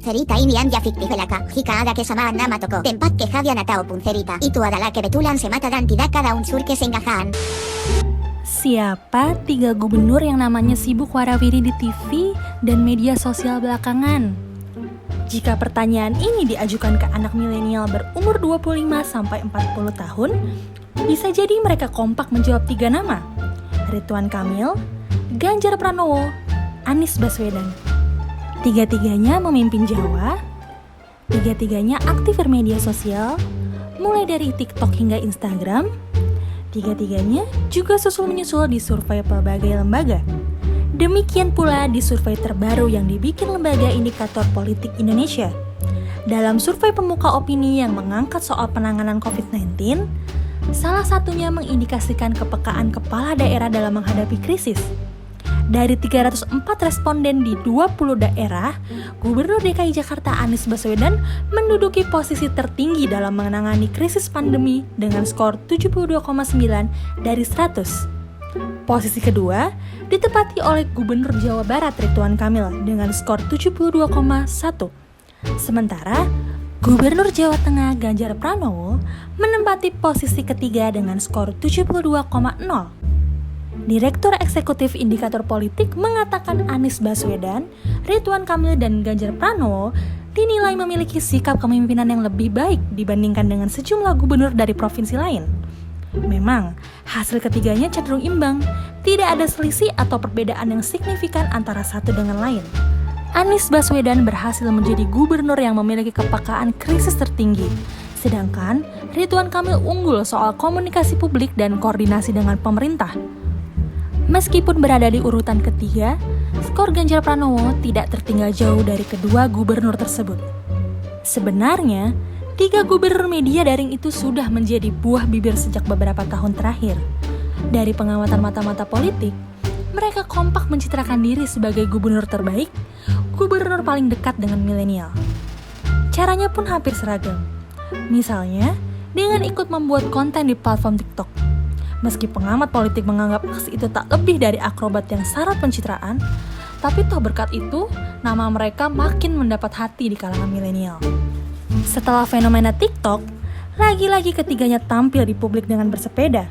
Cerita ini ya fiktifelaka, jika ada kesamaan nama toko, tempat ke Javian atau puncerita, itu adalah kebetulan semata dan tidak ada unsur kesengajaan. Siapa 3 gubernur yang namanya sibuk warawiri di TV dan media sosial belakangan? Jika pertanyaan ini diajukan ke anak milenial berumur 25-40 tahun, bisa jadi mereka kompak menjawab 3 nama. Ridwan Kamil, Ganjar Pranowo, Anies Baswedan. Tiga-tiganya memimpin Jawa, tiga-tiganya aktif bermedia sosial, mulai dari TikTok hingga Instagram. Tiga-tiganya juga susul-menyusul di survei berbagai lembaga. Demikian pula di survei terbaru yang dibikin Lembaga Indikator Politik Indonesia. Dalam survei pemuka opini yang mengangkat soal penanganan COVID-19, salah satunya mengindikasikan kepekaan kepala daerah dalam menghadapi krisis. Dari 304 responden di 20 daerah, Gubernur DKI Jakarta Anies Baswedan menduduki posisi tertinggi dalam menangani krisis pandemi dengan skor 72,9 dari 100. Posisi kedua ditempati oleh Gubernur Jawa Barat Ridwan Kamil dengan skor 72,1. Sementara Gubernur Jawa Tengah Ganjar Pranowo menempati posisi ketiga dengan skor 72,0. Direktur Eksekutif Indikator Politik mengatakan Anies Baswedan, Ridwan Kamil, dan Ganjar Pranowo dinilai memiliki sikap kepemimpinan yang lebih baik dibandingkan dengan sejumlah gubernur dari provinsi lain. Memang, hasil ketiganya cenderung imbang, tidak ada selisih atau perbedaan yang signifikan antara satu dengan lain. Anies Baswedan berhasil menjadi gubernur yang memiliki kepekaan krisis tertinggi, sedangkan Ridwan Kamil unggul soal komunikasi publik dan koordinasi dengan pemerintah. Meskipun berada di urutan ketiga, skor Ganjar Pranowo tidak tertinggal jauh dari kedua gubernur tersebut. Sebenarnya, 3 gubernur media daring itu sudah menjadi buah bibir sejak beberapa tahun terakhir. Dari pengamatan mata-mata politik, mereka kompak mencitrakan diri sebagai gubernur terbaik, gubernur paling dekat dengan milenial. Caranya pun hampir seragam. Misalnya, dengan ikut membuat konten di platform TikTok. Meski pengamat politik menganggap aksi itu tak lebih dari akrobat yang syarat pencitraan, tapi toh berkat itu, nama mereka makin mendapat hati di kalangan milenial. Setelah fenomena TikTok, lagi-lagi ketiganya tampil di publik dengan bersepeda.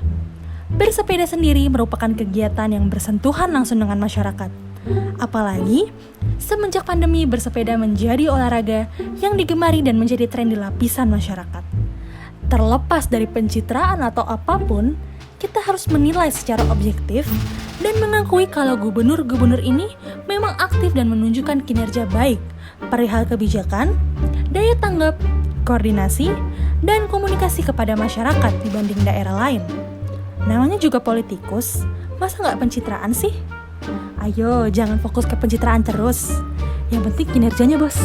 Bersepeda sendiri merupakan kegiatan yang bersentuhan langsung dengan masyarakat. Apalagi, semenjak pandemi bersepeda menjadi olahraga yang digemari dan menjadi tren di lapisan masyarakat. Terlepas dari pencitraan atau apapun, kita harus menilai secara objektif dan mengakui kalau gubernur-gubernur ini memang aktif dan menunjukkan kinerja baik perihal kebijakan, daya tanggap, koordinasi, dan komunikasi kepada masyarakat dibanding daerah lain. Namanya juga politikus, masa nggak pencitraan sih? Ayo, jangan fokus ke pencitraan terus. Yang penting kinerjanya, bos.